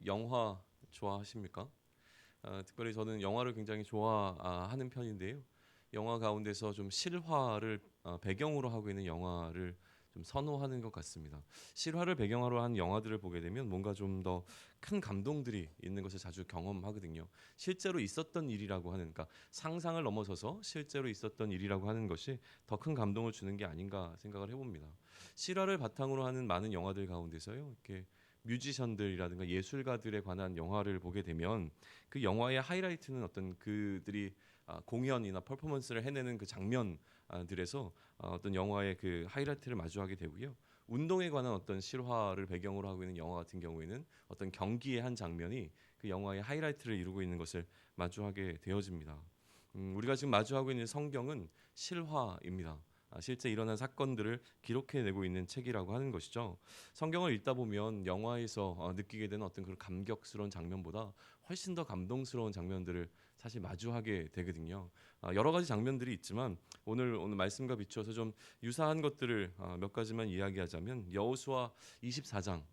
영화 좋아하십니까? 특별히 저는 영화를 굉장히 좋아하는 편인데요. 영화 가운데서 좀 실화를 배경으로 하고 있는 영화를 좀 선호하는 것 같습니다. 실화를 배경으로 한 영화들을 보게 되면 뭔가 좀 더 큰 감동들이 있는 것을 자주 경험하거든요. 실제로 있었던 일이라고 하는, 그러니까 상상을 넘어서서 실제로 있었던 일이라고 하는 것이 더 큰 감동을 주는 게 아닌가 생각을 해봅니다. 실화를 바탕으로 하는 많은 영화들 가운데서요, 이렇게 뮤지션들이라든가 예술가들에 관한 영화를 보게 되면 그 영화의 하이라이트는 어떤 그들이 공연이나 퍼포먼스를 해내는 그 장면들에서 어떤 영화의 그 하이라이트를 마주하게 되고요. 운동에 관한 어떤 실화를 배경으로 하고 있는 영화 같은 경우에는 어떤 경기의 한 장면이 그 영화의 하이라이트를 이루고 있는 것을 마주하게 되어집니다. 우리가 지금 마주하고 있는 성경은 실화입니다. 실제 일어난 사건들을 기록해내고 있는 책이라고 하는 것이죠. 성경을 읽다 보면 영화에서 느끼게 되는 어떤 그런 감격스러운 장면보다 훨씬 더 감동스러운 장면들을 사실 마주하게 되거든요. 여러 가지 장면들이 있지만 오늘 말씀과 비추어서 좀 유사한 것들을 몇 가지만 이야기하자면 여호수아 24장,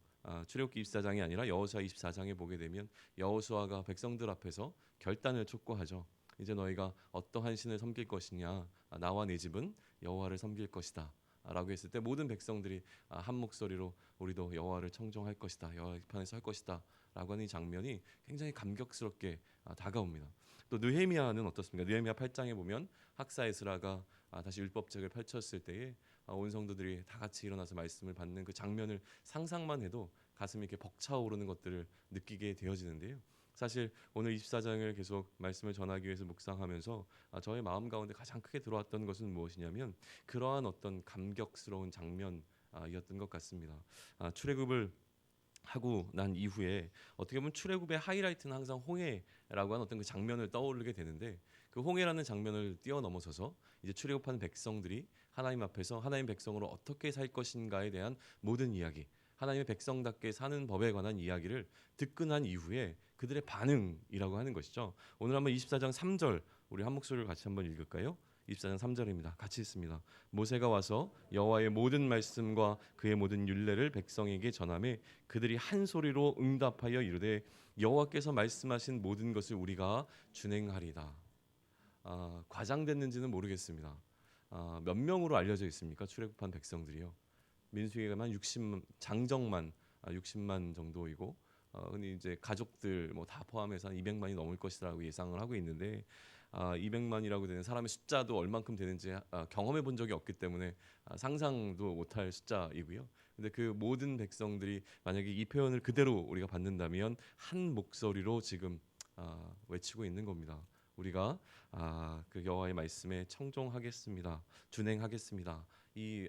출애굽기 24장이 아니라 여호수아 24장에 보게 되면 여호수아가 백성들 앞에서 결단을 촉구하죠. 이제 너희가 어떠한 신을 섬길 것이냐, 나와 내 집은 여호와를 섬길 것이다 라고 했을 때 모든 백성들이 한 목소리로 우리도 여호와를 청종할 것이다, 여호와 편에서 할 것이다 라고 하는 이 장면이 굉장히 감격스럽게 다가옵니다. 또 느헤미야는 어떻습니까? 느헤미야 8장에 보면 학사 에스라가 다시 율법책을 펼쳤을 때에 온 성도들이 다 같이 일어나서 말씀을 받는 그 장면을 상상만 해도 가슴이 이렇게 벅차오르는 것들을 느끼게 되어지는데요. 사실 오늘 24장을 계속 말씀을 전하기 위해서 묵상하면서 저의 마음 가운데 가장 크게 들어왔던 것은 무엇이냐면 그러한 어떤 감격스러운 장면이었던 것 같습니다. 출애굽을 하고 난 이후에 어떻게 보면 출애굽의 하이라이트는 항상 홍해라고 하는 어떤 그 장면을 떠올리게 되는데 그 홍해라는 장면을 뛰어넘어서서 이제 출애굽하는 백성들이 하나님 앞에서 하나님 백성으로 어떻게 살 것인가에 대한 모든 이야기, 하나님의 백성답게 사는 법에 관한 이야기를 듣고 난 이후에 그들의 반응이라고 하는 것이죠. 오늘 한번 24장 3절 우리 한 목소리를 같이 한번 읽을까요? 24장 3절입니다. 같이 읽습니다. 모세가 와서 여호와의 모든 말씀과 그의 모든 율례를 백성에게 전하매 그들이 한 소리로 응답하여 이르되 여호와께서 말씀하신 모든 것을 우리가 준행하리다. 과장됐는지는 모르겠습니다. 몇 명으로 알려져 있습니까? 출애굽한 백성들이요. 민수기가만 60 장정만 60만 정도이고 근데 이제 가족들 뭐 다 포함해서 한 200만이 넘을 것이라고 예상을 하고 있는데 200만이라고 되는 사람의 숫자도 얼만큼 되는지 경험해 본 적이 없기 때문에 상상도 못할 숫자이고요. 근데 그 모든 백성들이 만약에 이 표현을 그대로 우리가 받는다면 한 목소리로 지금 외치고 있는 겁니다. 우리가 그 여호와의 말씀에 청종하겠습니다. 준행하겠습니다. 이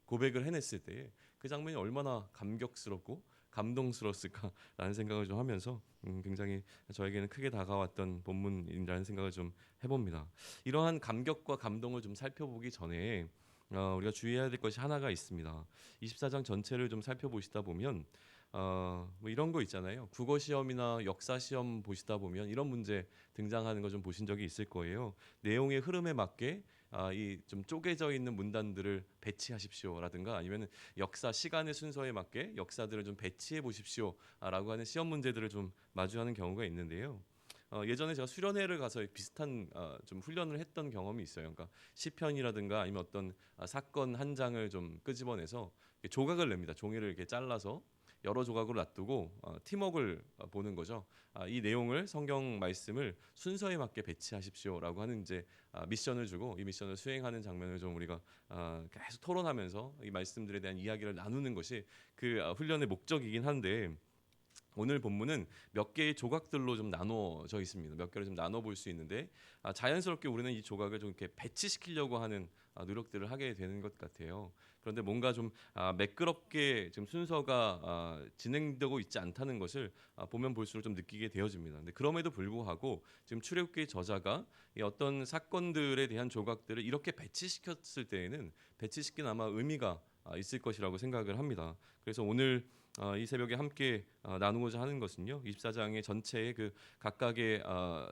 고백을 해냈을 때 그 장면이 얼마나 감격스럽고 감동스러웠을까라는 생각을 좀 하면서 굉장히 저에게는 크게 다가왔던 본문이라는 생각을 좀 해봅니다. 이러한 감격과 감동을 좀 살펴보기 전에 우리가 주의해야 될 것이 하나가 있습니다. 24장 전체를 좀 살펴보시다 보면 뭐 이런 거 있잖아요. 국어 시험이나 역사 시험 보시다 보면 이런 문제 등장하는 거 좀 보신 적이 있을 거예요. 내용의 흐름에 맞게 이 좀 쪼개져 있는 문단들을 배치하십시오라든가 아니면 역사 시간의 순서에 맞게 역사들을 좀 배치해 보십시오라고 하는 시험 문제들을 좀 마주하는 경우가 있는데요. 예전에 제가 수련회를 가서 비슷한 좀 훈련을 했던 경험이 있어요. 그러니까 시편이라든가 아니면 어떤 사건 한 장을 좀 끄집어내서 조각을 냅니다. 종이를 이렇게 잘라서 여러 조각으로 놔두고 팀워크를 보는 거죠. 이 내용을 성경 말씀을 순서에 맞게 배치하십시오라고 하는 이제 미션을 주고 이 미션을 수행하는 장면을 좀 우리가 계속 토론하면서 이 말씀들에 대한 이야기를 나누는 것이 그 훈련의 목적이긴 한데 오늘 본문은 몇 개의 조각들로 좀 나눠져 있습니다. 몇 개를 좀 나눠 볼 수 있는데 자연스럽게 우리는 이 조각을 좀 이렇게 배치시키려고 하는 노력들을 하게 되는 것 같아요. 그런데 뭔가 좀 매끄럽게 지금 순서가 진행되고 있지 않다는 것을 보면 볼수록 좀 느끼게 되어집니다. 근데 그럼에도 불구하고 지금 출애굽기 저자가 이 어떤 사건들에 대한 조각들을 이렇게 배치시켰을 때에는 배치시킨 아마 의미가 있을 것이라고 생각을 합니다. 그래서 오늘 이 새벽에 함께 나누고자 하는 것은요. 24장의 전체의 그 각각의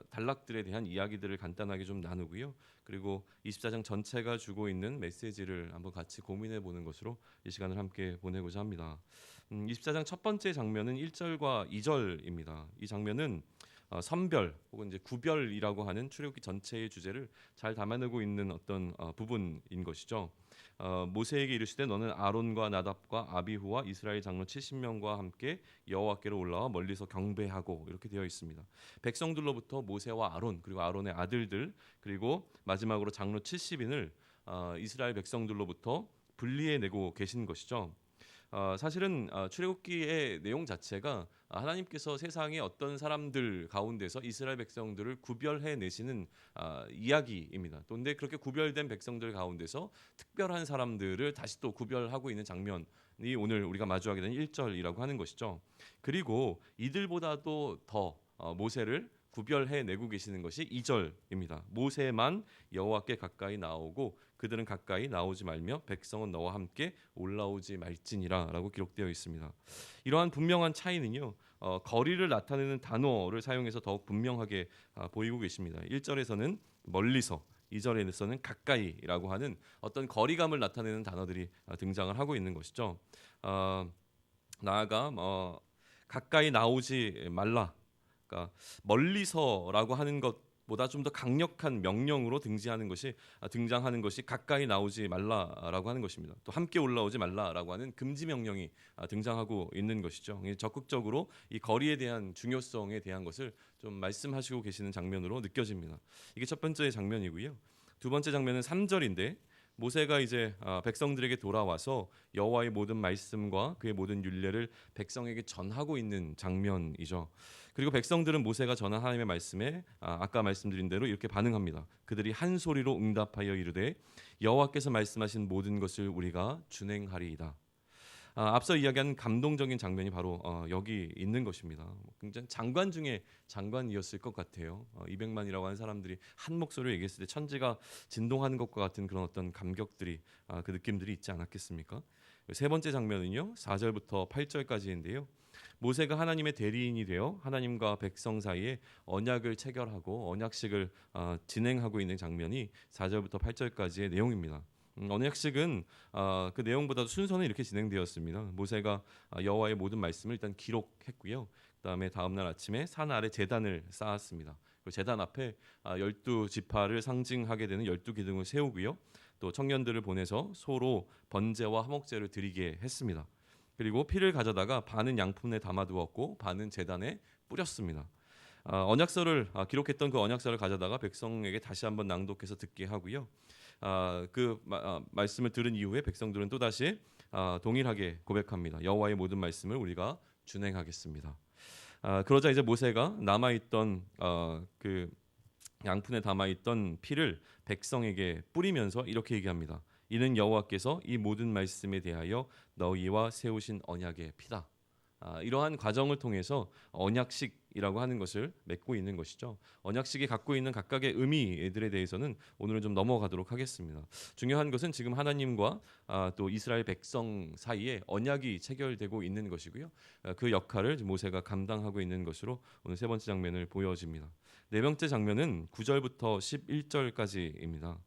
단락들에 대한 이야기들을 간단하게 좀 나누고요. 그리고 24장 전체가 주고 있는 메시지를 한번 같이 고민해 보는 것으로 이 시간을 함께 보내고자 합니다. 24장 첫 번째 장면은 1절과 2절입니다. 이 장면은 선별 혹은 이제 구별이라고 하는 출애굽기 전체의 주제를 잘 담아내고 있는 어떤 부분인 것이죠. 모세에게 이르시되 너는 아론과 나답과 아비후와 이스라엘 장로 70명과 함께 여호와께로 올라와 멀리서 경배하고 이렇게 되어 있습니다. 백성들로부터 모세와 아론 그리고 아론의 아들들 그리고 마지막으로 장로 70인을 이스라엘 백성들로부터 분리해내고 계신 것이죠. 사실은 출애굽기의 내용 자체가 하나님께서 세상의 어떤 사람들 가운데서 이스라엘 백성들을 구별해 내시는 이야기입니다. 그런데 그렇게 구별된 백성들 가운데서 특별한 사람들을 다시 또 구별하고 있는 장면이 오늘 우리가 마주하게 된 1절이라고 하는 것이죠. 그리고 이들보다도 더 모세를 구별해 내고 계시는 것이 2절입니다. 모세만 여호와께 가까이 나오고 그들은 가까이 나오지 말며 백성은 너와 함께 올라오지 말지니라라고 기록되어 있습니다. 이러한 분명한 차이는요. 거리를 나타내는 단어를 사용해서 더욱 분명하게 보이고 계십니다. 1절에서는 멀리서 2절에서는 가까이라고 하는 어떤 거리감을 나타내는 단어들이 등장을 하고 있는 것이죠. 나아가 가까이 나오지 말라. 그러니까 멀리서라고 하는 것보다 좀 더 강력한 명령으로 등장하는 것이 가까이 나오지 말라라고 하는 것입니다. 또 함께 올라오지 말라라고 하는 금지 명령이 등장하고 있는 것이죠. 적극적으로 이 거리에 대한 중요성에 대한 것을 좀 말씀하시고 계시는 장면으로 느껴집니다. 이게 첫 번째 장면이고요. 두 번째 장면은 3절인데 모세가 이제 백성들에게 돌아와서 여호와의 모든 말씀과 그의 모든 율례를 백성에게 전하고 있는 장면이죠. 그리고 백성들은 모세가 전한 하나님의 말씀에 아까 말씀드린 대로 이렇게 반응합니다. 그들이 한 소리로 응답하여 이르되 여호와께서 말씀하신 모든 것을 우리가 준행하리이다. 앞서 이야기한 감동적인 장면이 바로 여기 있는 것입니다. 굉장히 장관 중에 장관이었을 것 같아요. 200만이라고 하는 사람들이 한 목소리를 얘기했을 때 천지가 진동하는 것과 같은 그런 어떤 감격들이 그 느낌들이 있지 않았겠습니까? 세 번째 장면은요. 4절부터 8절까지인데요. 모세가 하나님의 대리인이 되어 하나님과 백성 사이에 언약을 체결하고 언약식을 진행하고 있는 장면이 4절부터 8절까지의 내용입니다. 언약식은 그 내용보다도 순서는 이렇게 진행되었습니다. 모세가 여호와의 모든 말씀을 일단 기록했고요. 그다음에 다음날 아침에 산 아래 제단을 쌓았습니다. 그 제단 앞에 12지파를 상징하게 되는 12기둥을 세우고요. 또 청년들을 보내서 소로 번제와 화목제를 드리게 했습니다. 그리고 피를 가져다가 반은 양푼에 담아두었고 반은 제단에 뿌렸습니다. 언약서를 기록했던 그 언약서를 가져다가 백성에게 다시 한번 낭독해서 듣게 하고요. 말씀을 들은 이후에 백성들은 또 다시 동일하게 고백합니다. 여호와의 모든 말씀을 우리가 준행하겠습니다. 그러자 이제 모세가 남아있던 그 양푼에 담아있던 피를 백성에게 뿌리면서 이렇게 얘기합니다. 이는 여호와께서 이 모든 말씀에 대하여 너희와 세우신 언약의 피다. 이러한 과정을 통해서 언약식이라고 하는 것을 맺고 있는 것이죠. 언약식이 갖고 있는 각각의 의미들에 대해서는 오늘은 좀 넘어가도록 하겠습니다. 중요한 것은 지금 하나님과 또 이스라엘 백성 사이에 언약이 체결되고 있는 것이고요. 그 역할을 모세가 감당하고 있는 것으로 오늘 세 번째 장면을 보여집니다. 네 번째 장면은 9절부터 11절까지입니다.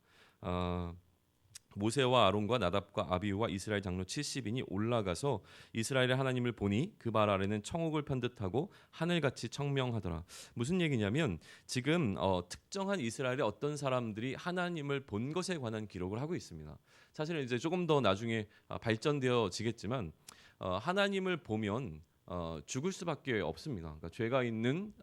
모세와 아론과 나답과 아비후와 이스라엘 장로 70인이 올라가서 이스라엘의 하나님을 보니 그 발 아래는 청옥을 편듯하고 하늘같이 청명하더라. 무슨 얘기냐면 지금 특정한 이스라엘의 어떤 사람들이 하나님을 본 것에 관한 기록을 하고 있습니다. 사실은 이제 조금 더 나중에 발전되어지겠지만 하나님을 보면 죽을 수밖에 없습니다. 그러니까 죄가 있는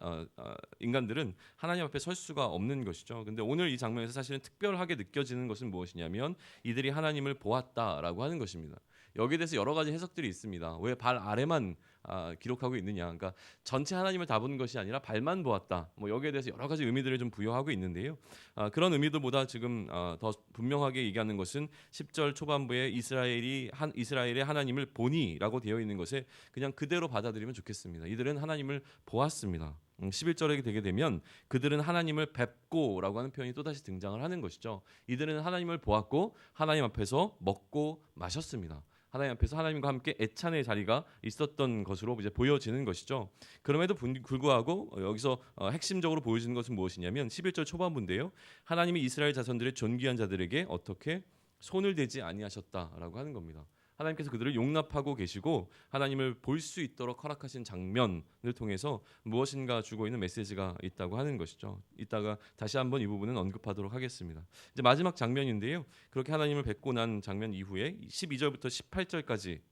인간들은 하나님 앞에 설 수가 없는 것이죠. 그런데 오늘 이 장면에서 사실은 특별하게 느껴지는 것은 무엇이냐면 이들이 하나님을 보았다라고 하는 것입니다. 여기에 대해서 여러 가지 해석들이 있습니다. 왜 발 아래만 기록하고 있느냐? 그러니까 전체 하나님을 다 본 것이 아니라 발만 보았다. 여기에 대해서 여러 가지 의미들을 좀 부여하고 있는데요. 그런 의미들보다 지금 더 분명하게 얘기하는 것은 10절 초반부에 이스라엘의 하나님을 보니라고 되어 있는 것에 그냥 그대로 받아들이면 좋겠습니다. 이들은 하나님을 보았습니다. 11절에 되게 되면 그들은 하나님을 뵙고라고 하는 표현이 또다시 등장을 하는 것이죠. 이들은 하나님을 보았고 하나님 앞에서 먹고 마셨습니다. 하나님 앞에서 하나님과 함께 애찬의 자리가 있었던 것으로 이제 보여지는 것이죠. 그럼에도 불구하고 여기서 핵심적으로 보여지는 것은 무엇이냐면 11절 초반부인데요. 하나님이 이스라엘 자손들의 존귀한 자들에게 어떻게 손을 대지 아니하셨다라고 하는 겁니다. 하나님께서 그들을 용납하고 계시고 하나님을 볼 수 있도록 허락하신 장면을 통해서 무엇인가 주고 있는 메시지가 있다고 하는 것이죠. 이따가 다시 한번 이 부분은 언급하도록 하겠습니다. 이제 마지막 장면인데요. 그렇게 하나님을 뵙고 난 장면 이후에 12절부터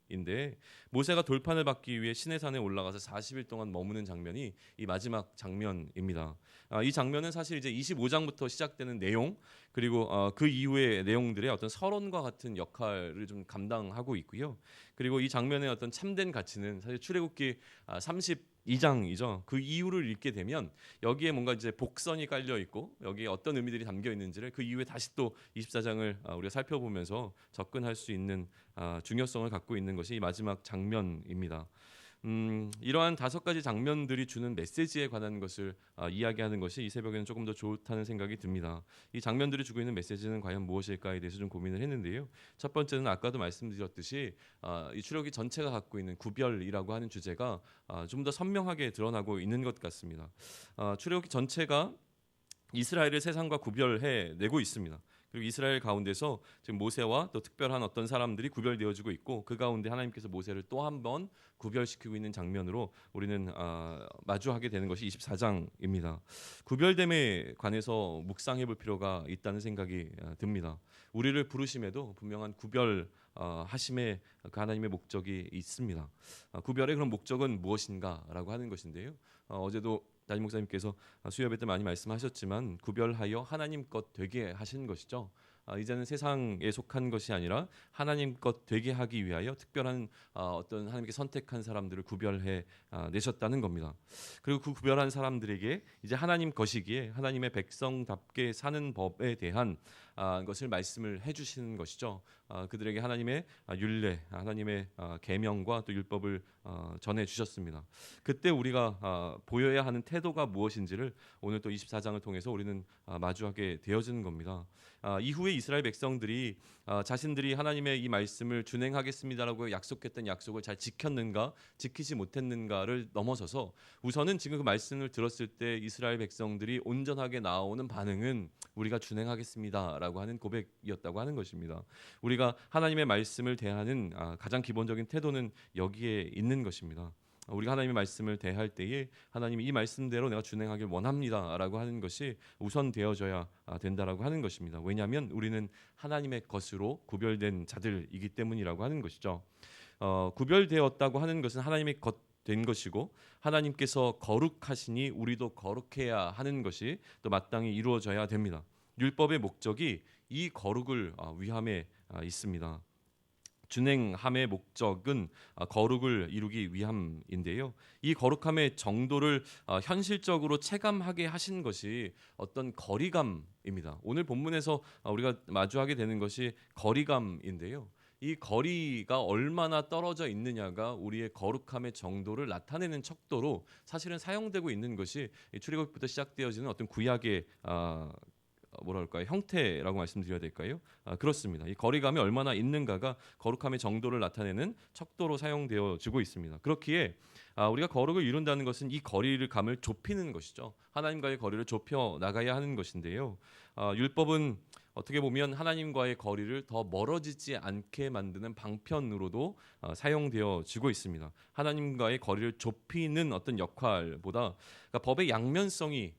18절까지인데 모세가 돌판을 받기 위해 시내산에 올라가서 40일 동안 머무는 장면이 이 마지막 장면입니다. 이 장면은 사실 이제 25장부터 시작되는 내용 그리고 그 이후의 내용들의 어떤 서론과 같은 역할을 좀 감당하고 있고요. 그리고 이 장면의 어떤 참된 가치는 사실 출애굽기 32장이죠. 그 이유를 읽게 되면 여기에 뭔가 이제 복선이 깔려 있고 여기에 어떤 의미들이 담겨 있는지를 그 이후에 다시 또 24장을 우리가 살펴보면서 접근할 수 있는 중요성을 갖고 있는 것이 이 마지막 장면입니다. 이러한 5가지 장면들이 주는 메시지에 관한 것을 이야기하는 것이 이 새벽에는 조금 더 좋다는 생각이 듭니다. 이 장면들이 주고 있는 메시지는 과연 무엇일까에 대해서 좀 고민을 했는데요. 첫 번째는 아까도 말씀드렸듯이 이 출애굽기 전체가 갖고 있는 구별이라고 하는 주제가 좀 더 선명하게 드러나고 있는 것 같습니다. 출애굽기 전체가 이스라엘을 세상과 구별해 내고 있습니다. 그리고 이스라엘 가운데서 지금 모세와 또 특별한 어떤 사람들이 구별되어지고 있고 그 가운데 하나님께서 모세를 또 한 번 구별시키고 있는 장면으로 우리는 마주하게 되는 것이 24장입니다. 구별됨에 관해서 묵상해 볼 필요가 있다는 생각이 듭니다. 우리를 부르심에도 분명한 구별하심의 그 하나님의 목적이 있습니다. 구별의 그런 목적은 무엇인가라고 하는 것인데요. 어제도 담임 목사님께서 수요예배 때 많이 말씀하셨지만 구별하여 하나님 것 되게 하신 것이죠. 이제는 세상에 속한 것이 아니라 하나님 것 되게 하기 위하여 특별한 어떤 하나님께 선택한 사람들을 구별해 내셨다는 겁니다. 그리고 그 구별한 사람들에게 이제 하나님 것이기에 하나님의 백성답게 사는 법에 대한 것을 말씀을 해주시는 것이죠. 그들에게 하나님의 율례, 하나님의 계명과 또 율법을 전해 주셨습니다. 그때 우리가 보여야 하는 태도가 무엇인지를 오늘 또 24장을 통해서 우리는 마주하게 되어지는 겁니다. 이후에 이스라엘 백성들이 자신들이 하나님의 이 말씀을 준행하겠습니다라고 약속했던 약속을 잘 지켰는가 지키지 못했는가를 넘어서서 우선은 지금 그 말씀을 들었을 때 이스라엘 백성들이 온전하게 나오는 반응은 우리가 준행하겠습니다라고 하는 고백이었다고 하는 것입니다. 우리가 하나님의 말씀을 대하는 가장 기본적인 태도는 여기에 있는 것입니다. 우리가 하나님의 말씀을 대할 때에 하나님이 이 말씀대로 내가 준행하길 원합니다라고 하는 것이 우선 되어져야 된다라고 하는 것입니다. 왜냐하면 우리는 하나님의 것으로 구별된 자들이기 때문이라고 하는 것이죠. 구별되었다고 하는 것은 하나님의 것 된 것이고 하나님께서 거룩하시니 우리도 거룩해야 하는 것이 또 마땅히 이루어져야 됩니다. 율법의 목적이 이 거룩을 위함에 있습니다. 준행함의 목적은 거룩을 이루기 위함인데요. 이 거룩함의 정도를 현실적으로 체감하게 하신 것이 어떤 거리감입니다. 오늘 본문에서 우리가 마주하게 되는 것이 거리감인데요. 이 거리가 얼마나 떨어져 있느냐가 우리의 거룩함의 정도를 나타내는 척도로 사실은 사용되고 있는 것이 출애굽부터 시작되어지는 어떤 구약의 뭐랄까요 형태라고 말씀드려야 될까요? 그렇습니다. 이 거리감이 얼마나 있는가가 거룩함의 정도를 나타내는 척도로 사용되어지고 있습니다. 그렇기에 우리가 거룩을 이룬다는 것은 이 거리를 감을 좁히는 것이죠. 하나님과의 거리를 좁혀 나가야 하는 것인데요. 율법은 어떻게 보면 하나님과의 거리를 더 멀어지지 않게 만드는 방편으로도 사용되어지고 있습니다. 하나님과의 거리를 좁히는 어떤 역할보다 그러니까 법의 양면성이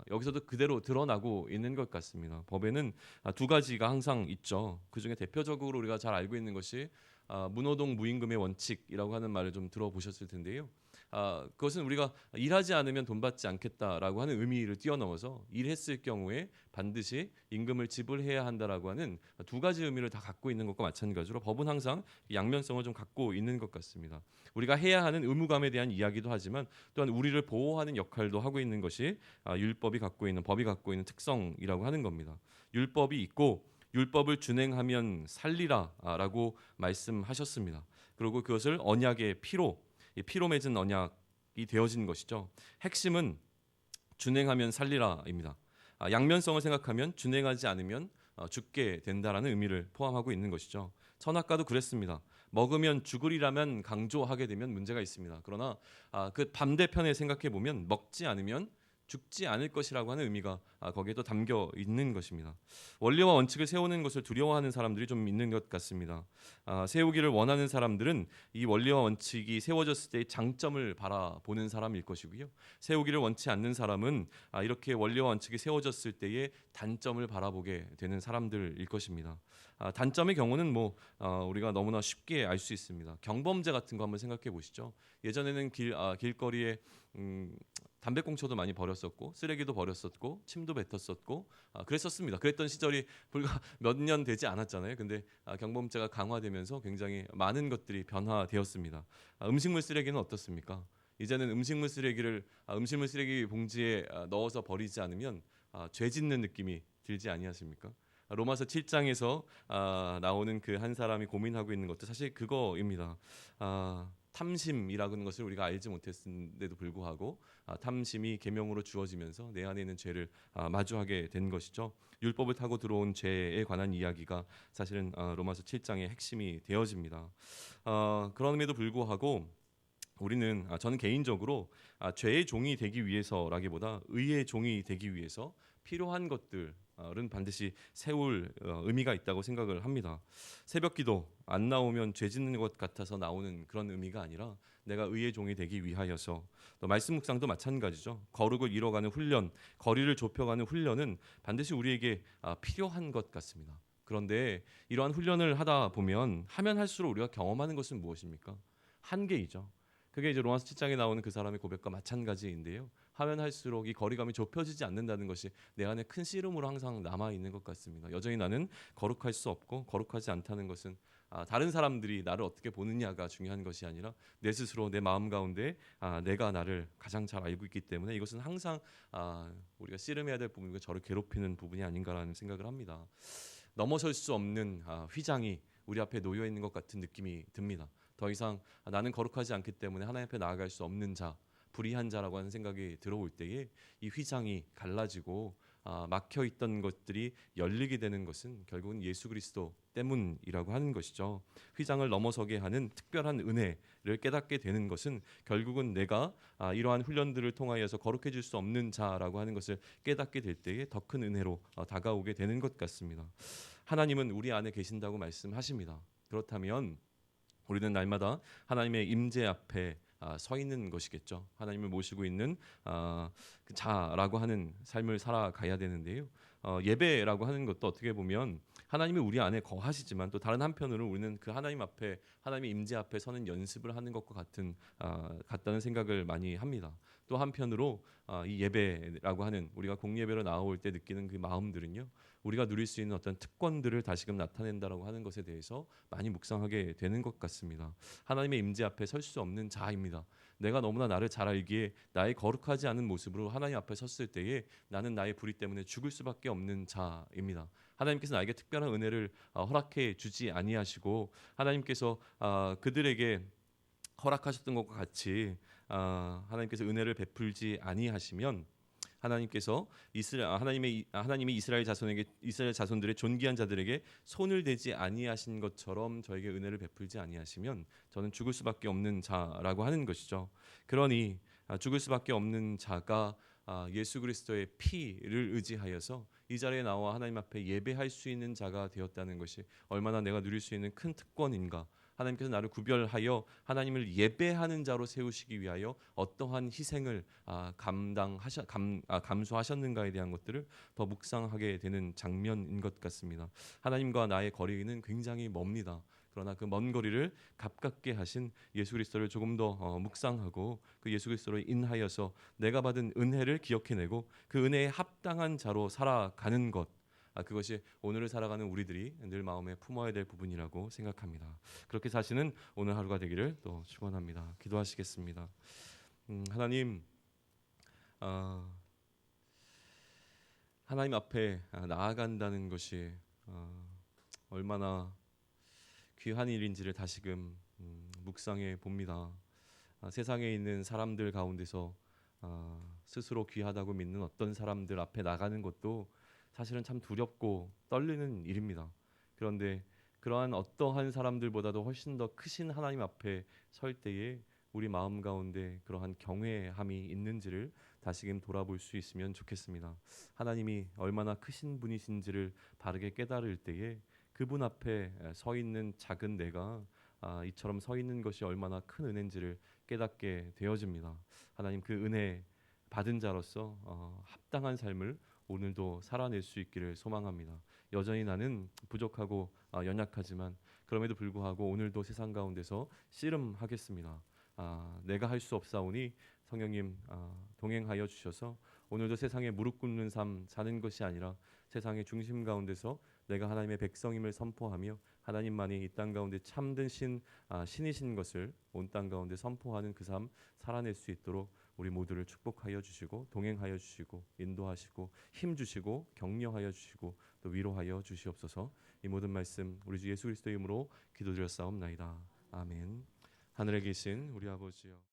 여기서도 그대로 드러나고 있는 것 같습니다. 법에는 두 가지가 항상 있죠. 그중에 대표적으로 우리가 잘 알고 있는 것이 무노동 무임금의 원칙이라고 하는 말을 좀 들어보셨을 텐데요. 그것은 우리가 일하지 않으면 돈 받지 않겠다라고 하는 의미를 뛰어넘어서 일했을 경우에 반드시 임금을 지불해야 한다라고 하는 두 가지 의미를 다 갖고 있는 것과 마찬가지로 법은 항상 양면성을 좀 갖고 있는 것 같습니다. 우리가 해야 하는 의무감에 대한 이야기도 하지만 또한 우리를 보호하는 역할도 하고 있는 것이 율법이 갖고 있는 법이 갖고 있는 특성이라고 하는 겁니다. 율법이 있고 율법을 준행하면 살리라라고 말씀하셨습니다. 그리고 그것을 언약의 피로 맺은 언약이 되어진 것이죠. 핵심은 준행하면 살리라입니다. 양면성을 생각하면 준행하지 않으면 죽게 된다라는 의미를 포함하고 있는 것이죠. 선악과도 그랬습니다. 먹으면 죽으리라면 강조하게 되면 문제가 있습니다. 그러나 그 반대편에 생각해 보면 먹지 않으면 죽지 않을 것이라고 하는 의미가 거기에 또 담겨 있는 것입니다. 원리와 원칙을 세우는 것을 두려워하는 사람들이 좀 있는 것 같습니다. 세우기를 원하는 사람들은 이 원리와 원칙이 세워졌을 때의 장점을 바라보는 사람일 것이고요. 세우기를 원치 않는 사람은 이렇게 원리와 원칙이 세워졌을 때의 단점을 바라보게 되는 사람들일 것입니다. 단점의 경우는 우리가 너무나 쉽게 알 수 있습니다. 경범죄 같은 거 한번 생각해 보시죠. 예전에는 길거리에 담배꽁초도 많이 버렸었고 쓰레기도 버렸었고 침도 뱉었었고 그랬었습니다. 그랬던 시절이 불과 몇 년 되지 않았잖아요. 근데 경범죄가 강화되면서 굉장히 많은 것들이 변화되었습니다. 음식물 쓰레기는 어떻습니까? 이제는 음식물 쓰레기 봉지에 넣어서 버리지 않으면 죄 짓는 느낌이 들지 아니하십니까? 로마서 7장에서 나오는 그 한 사람이 고민하고 있는 것도 사실 그거입니다. 탐심이라는 것을 우리가 알지 못했는데도 불구하고 탐심이 계명으로 주어지면서 내 안에 있는 죄를 마주하게 된 것이죠. 율법을 타고 들어온 죄에 관한 이야기가 사실은 로마서 7장의 핵심이 되어집니다. 그럼에도 불구하고 저는 개인적으로 죄의 종이 되기 위해서라기보다 의의 종이 되기 위해서 필요한 것들은 반드시 세울 의미가 있다고 생각을 합니다. 새벽기도 안 나오면 죄 짓는 것 같아서 나오는 그런 의미가 아니라 내가 의의 종이 되기 위하여서, 또 말씀 묵상도 마찬가지죠. 거룩을 이뤄가는 훈련, 거리를 좁혀가는 훈련은 반드시 우리에게 필요한 것 같습니다. 그런데 이러한 훈련을 하다 보면 하면 할수록 우리가 경험하는 것은 무엇입니까? 한계이죠. 그게 이제 로마서 7장에 나오는 그 사람의 고백과 마찬가지인데요. 하면 할수록 이 거리감이 좁혀지지 않는다는 것이 내 안에 큰 씨름으로 항상 남아 있는 것 같습니다. 여전히 나는 거룩할 수 없고, 거룩하지 않다는 것은 다른 사람들이 나를 어떻게 보느냐가 중요한 것이 아니라 내 스스로 내 마음 가운데 내가 나를 가장 잘 알고 있기 때문에 이것은 항상 우리가 씨름해야 될 부분이고 저를 괴롭히는 부분이 아닌가라는 생각을 합니다. 넘어설 수 없는 휘장이 우리 앞에 놓여 있는 것 같은 느낌이 듭니다. 더 이상 나는 거룩하지 않기 때문에 하나님 앞에 나아갈 수 없는 자, 불의한 자라고 하는 생각이 들어올 때에 이 휘장이 갈라지고 막혀 있던 것들이 열리게 되는 것은 결국은 예수 그리스도 때문이라고 하는 것이죠. 휘장을 넘어서게 하는 특별한 은혜를 깨닫게 되는 것은 결국은 내가 이러한 훈련들을 통하여서 거룩해질 수 없는 자라고 하는 것을 깨닫게 될 때에 더 큰 은혜로 다가오게 되는 것 같습니다. 하나님은 우리 안에 계신다고 말씀하십니다. 그렇다면 우리는 날마다 하나님의 임재 앞에 서 있는 것이겠죠. 하나님을 모시고 있는 그 자라고 하는 삶을 살아가야 되는데요. 예배라고 하는 것도 어떻게 보면 하나님이 우리 안에 거하시지만 또 다른 한편으로 우리는 그 하나님 앞에, 하나님의 임재 앞에 서는 연습을 하는 것과 같다는 생각을 많이 합니다. 또 한편으로 이 예배라고 하는 우리가 공예배로 나올 때 느끼는 그 마음들은요, 우리가 누릴 수 있는 어떤 특권들을 다시금 나타낸다라고 하는 것에 대해서 많이 묵상하게 되는 것 같습니다. 하나님의 임재 앞에 설 수 없는 자입니다. 내가 너무나 나를 잘 알기에 나의 거룩하지 않은 모습으로 하나님 앞에 섰을 때에 나는 나의 불의 때문에 죽을 수밖에 없는 자입니다. 하나님께서 나에게 특별한 은혜를 허락해 주지 아니하시고 하나님께서 그들에게 허락하셨던 것과 같이 하나님께서 은혜를 베풀지 아니하시면 하나님께서 하나님이 이스라엘 자손들의 존귀한 자들에게 손을 대지 아니하신 것처럼 저에게 은혜를 베풀지 아니하시면 저는 죽을 수밖에 없는 자라고 하는 것이죠. 그러니 죽을 수밖에 없는 자가 예수 그리스도의 피를 의지하여서 이 자리에 나와 하나님 앞에 예배할 수 있는 자가 되었다는 것이 얼마나 내가 누릴 수 있는 큰 특권인가. 하나님께서 나를 구별하여 하나님을 예배하는 자로 세우시기 위하여 어떠한 희생을 감수하셨는가에 대한 것들을 더 묵상하게 되는 장면인 것 같습니다. 하나님과 나의 거리는 굉장히 멉니다. 그러나 그 먼 거리를 가깝게 하신 예수 그리스도를 조금 더 묵상하고 그 예수 그리스도로 인하여서 내가 받은 은혜를 기억해내고 그 은혜에 합당한 자로 살아가는 것, 그것이 오늘을 살아가는 우리들이 늘 마음에 품어야 될 부분이라고 생각합니다. 그렇게 사시는 오늘 하루가 되기를 또 축원합니다. 기도하시겠습니다. 하나님, 하나님 앞에 나아간다는 것이 얼마나 귀한 일인지를 다시금 묵상해 봅니다. 세상에 있는 사람들 가운데서 스스로 귀하다고 믿는 어떤 사람들 앞에 나가는 것도 사실은 참 두렵고 떨리는 일입니다. 그런데 그러한 어떠한 사람들보다도 훨씬 더 크신 하나님 앞에 설 때에 우리 마음 가운데 그러한 경외함이 있는지를 다시금 돌아볼 수 있으면 좋겠습니다. 하나님이 얼마나 크신 분이신지를 바르게 깨달을 때에 그분 앞에 서 있는 작은 내가 이처럼 서 있는 것이 얼마나 큰 은혜인지를 깨닫게 되어집니다. 하나님 그 은혜 받은 자로서 합당한 삶을 오늘도 살아낼 수 있기를 소망합니다. 여전히 나는 부족하고 연약하지만 그럼에도 불구하고 오늘도 세상 가운데서 씨름하겠습니다. 내가 할 수 없사오니 성령님 동행하여 주셔서 오늘도 세상에 무릎 꿇는 삶 사는 것이 아니라 세상의 중심 가운데서 내가 하나님의 백성임을 선포하며 하나님만이 이 땅 가운데 참된 신이신 것을 온 땅 가운데 선포하는 그 삶 살아낼 수 있도록 우리 모두를 축복하여 주시고 동행하여 주시고 인도하시고 힘 주시고 격려하여 주시고 또 위로하여 주시옵소서. 이 모든 말씀 우리 주 예수 그리스도의 이름으로 기도드렸사옵나이다. 아멘. 하늘에 계신 우리 아버지여